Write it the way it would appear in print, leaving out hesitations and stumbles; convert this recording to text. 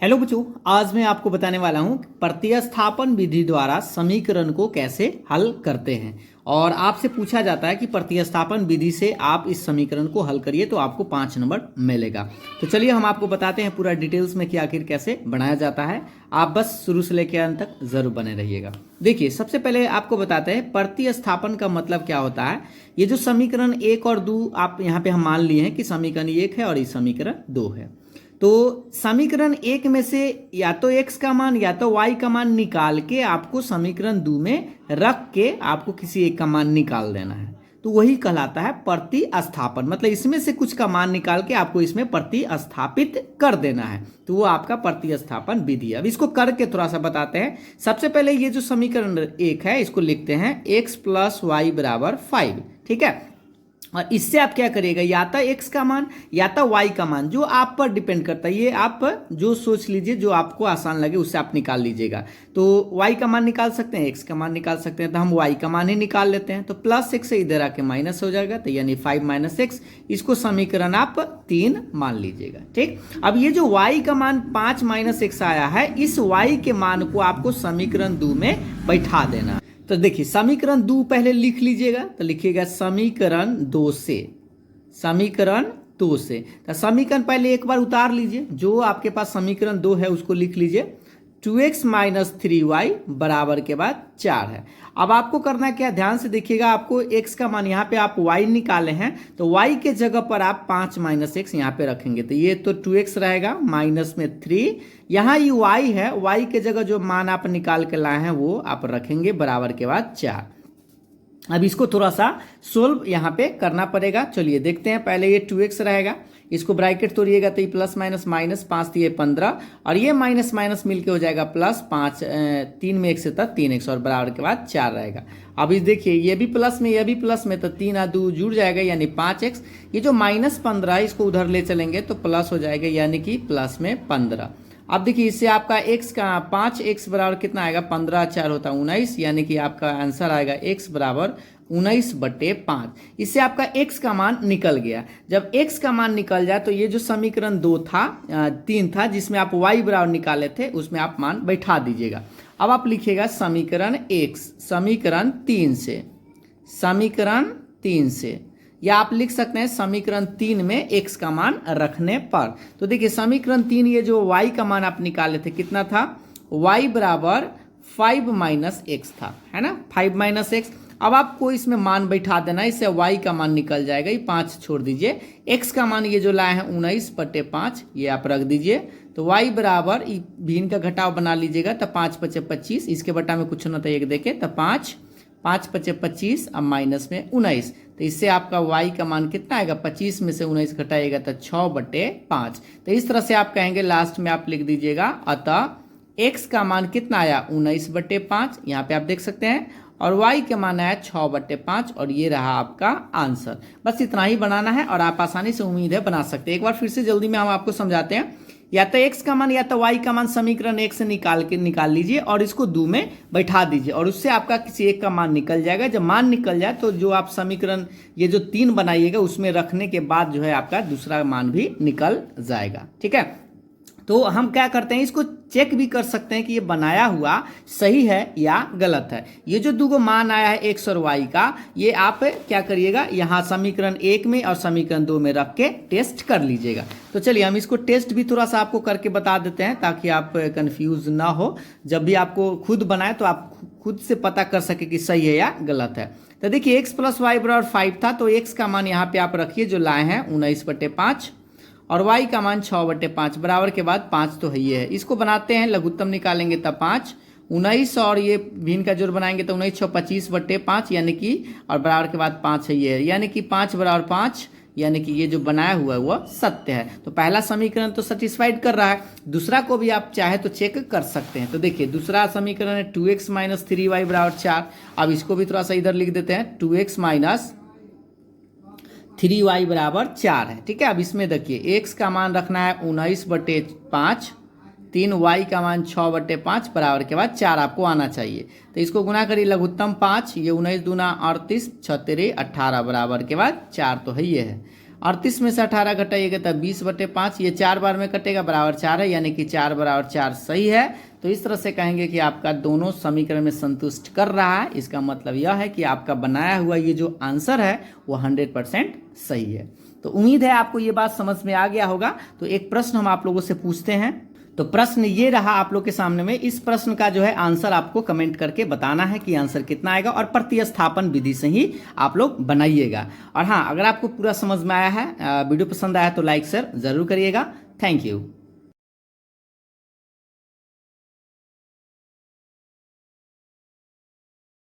Hello बच्चों, आज मैं आपको बताने वाला हूँ प्रतिस्थापन विधि द्वारा समीकरण को कैसे हल करते हैं। और आपसे पूछा जाता है कि प्रतिस्थापन विधि से आप इस समीकरण को हल करिए तो आपको 5 नंबर मिलेगा। तो चलिए हम आपको बताते हैं पूरा डिटेल्स में कि आखिर कैसे बनाया जाता है। आप बस शुरू से लेकर अंत तक जरूर बने रहिएगा। देखिए, सबसे पहले आपको बताते हैं प्रतिस्थापन का मतलब क्या होता है। ये जो समीकरण 1 और 2 आप यहाँ पे हम मान लिए हैं कि समीकरण 1 है और ये समीकरण 2 है। तो समीकरण 1 में से या तो x का मान या तो y का मान निकाल के आपको समीकरण 2 में रख के आपको किसी एक का मान निकाल देना है। तो वही कहलाता है प्रतिस्थापन। मतलब इसमें से कुछ का मान निकाल के आपको इसमें प्रतिस्थापित कर देना है, तो वो आपका प्रतिस्थापन विधि है। अब इसको करके थोड़ा सा बताते हैं। सबसे पहले ये जो समीकरण 1 है इसको लिखते हैं x + y = 5। ठीक है, और इससे आप क्या करिएगा, या तो x का मान या तो y का मान, जो आप पर डिपेंड करता है। ये आप जो सोच लीजिए, जो आपको आसान लगे उससे आप निकाल लीजिएगा। तो y का मान निकाल सकते हैं, x का मान निकाल सकते हैं, तो हम y का मान ही निकाल लेते हैं। तो +x से इधर आके माइनस हो जाएगा, तो यानी 5 - x। इसको समीकरण आप 3 मान लीजिएगा। ठीक, अब ये जो y का मान 5 - x आया है, इस y के मान को आपको समीकरण 2 में बैठा देना। तो देखिए, समीकरण 2 पहले लिख लीजिएगा। तो लिखिएगा समीकरण 2 से, समीकरण 2 से। तो समीकरण पहले एक बार उतार लीजिए, जो आपके पास समीकरण 2 है उसको लिख लीजिए। 2x - 3y बराबर के बाद 4 है। अब आपको करना क्या, ध्यान से देखिएगा। आपको x का मान, यहाँ पे आप y निकाले हैं तो y के जगह पर आप 5 - x यहाँ पे रखेंगे। तो ये तो 2x रहेगा, माइनस में 3। यहाँ ये y है, y के जगह जो मान आप निकाल के लाए हैं वो आप रखेंगे, बराबर के बाद 4। अब इसको थोड़ा सा सोल्व यहाँ पे करना पड़ेगा। चलिए देखते हैं। पहले ये 2x रहेगा, इसको ब्रैकेट तोड़िएगा तो ये प्लस माइनस माइनस 5 दिए 15, और ये माइनस माइनस मिलके हो जाएगा प्लस 5। 3 में 1 से था 3x, और बराबर के बाद 4 रहेगा। अब इस देखिए, ये भी प्लस में ये भी प्लस में, तो 3 और 2 जुड़ जाएगा यानी 5x। ये जो -15 है इसको उधर ले चलेंगे तो प्लस हो जाएगा, यानी कि प्लस में 15। अब देखिए, इससे आपका x का 5x बराबर कितना आएगा, 15 × 4 होता है 19, यानी कि आपका आंसर आएगा x बराबर 19/5। इससे आपका x का मान निकल गया। जब x का मान निकल जाए तो ये जो समीकरण 2 था, 3 था, जिसमें आप y बराबर निकाले थे, उसमें आप मान बैठा दीजिएगा। अब आप लिखिएगा समीकरण 1 समीकरण 3 से, समीकरण 3 से, या आप लिख सकते हैं समीकरण 3 में x का मान रखने पर। तो देखिए, समीकरण 3, ये जो y का मान आप निकाले थे कितना था, y बराबर 5 - x था, है ना, 5 - x। अब आपको इसमें मान बैठा देना, इससे y का मान निकल जाएगा। ये 5 छोड़ दीजिए, x का मान ये जो लाए हैं 19/5, ये आप रख दीजिए। तो y बराबर भिन्न का घटाव बना लीजिएगा, तो 5 × 5 = 25, इसके बटा में कुछ ना तो एक देखे, तो 5 × 5 = 25, अब माइनस में 19। तो इससे आपका y का मान कितना आएगा, 25 में से 19 घटाइएगा तो 6/5। तो इस तरह से आप कहेंगे, लास्ट में आप लिख दीजिएगा, अतः x का मान कितना आया 19/5, यहाँ पे आप देख सकते हैं, और y का मान आया 6/5, और ये रहा आपका आंसर। बस इतना ही बनाना है और आप आसानी से, उम्मीद है, बना सकते हैं। एक बार फिर से जल्दी में हम आपको समझाते हैं। या तो x का मान या तो y का मान समीकरण 1 से निकाल लीजिए और इसको 2 में बैठा दीजिए, और उससे आपका किसी एक का मान निकल जाएगा। जब मान निकल जाए तो जो आप समीकरण ये जो 3 बनाइएगा उसमें रखने के बाद जो है आपका दूसरा मान भी निकल जाएगा। ठीक है, तो हम क्या करते हैं, इसको चेक भी कर सकते हैं कि ये बनाया हुआ सही है या गलत है। ये जो 2 मान आया है x और y का, ये आप क्या करिएगा, यहाँ समीकरण 1 में और समीकरण 2 में रख के टेस्ट कर लीजिएगा। तो चलिए हम इसको टेस्ट भी थोड़ा सा आपको करके बता देते हैं, ताकि आप कंफ्यूज ना हो। जब भी आपको खुद बनाए तो आप खुद से पता कर सके कि सही है या गलत है। तो देखिए, x + y बराबर 5 था, तो x का मान यहाँ पे आप रखिए जो लाए हैं 19/5, और y का मान 6/5, बराबर के बाद 5 तो है, ये है। इसको बनाते हैं, लघुत्तम निकालेंगे तब 5 19, और ये भिन्न का जोड़ बनाएंगे तो 19 × 6 = 25/5, यानी कि, और बराबर के बाद 5 है, ये है, यानी कि 5 बराबर 5, यानी कि ये जो बनाया हुआ है वह सत्य है। तो पहला समीकरण तो सेटिस्फाइड कर रहा है। दूसरा को भी आप चाहे तो चेक कर सकते हैं। तो देखिए, दूसरा समीकरण है 2x - 3y बराबर 4। अब इसको भी थोड़ा सा इधर लिख देते हैं, 2x - 3y बराबर 4 है। ठीक है, अब इसमें देखिए, x का मान रखना है 19/5, 3y का मान 6/5, बराबर के बाद 4 आपको आना चाहिए। तो इसको गुना करिए, लघुत्तम 5, ये 19 दूना 38, 6 तेरे 18, बराबर के बाद 4 तो है, ये है। 38 में से 18 घटाइएगा तब 20/5, ये 4 बार में कटेगा, बराबर 4 है, यानी कि 4 बराबर 4 सही है। तो इस तरह से कहेंगे कि आपका दोनों समीकरण में संतुष्ट कर रहा है। इसका मतलब यह है कि आपका बनाया हुआ ये जो आंसर है वो 100% सही है। तो उम्मीद है आपको ये बात समझ में आ गया होगा। तो एक प्रश्न हम आप लोगों से पूछते हैं। तो प्रश्न ये रहा आप लोग के सामने में। इस प्रश्न का जो है आंसर आपको कमेंट करके बताना है कि आंसर कितना आएगा, और प्रतिस्थापन विधि से ही आप लोग बनाइएगा। और हाँ, अगर आपको पूरा समझ में आया है, वीडियो पसंद आया तो लाइक शेयर जरूर करिएगा। Thank you.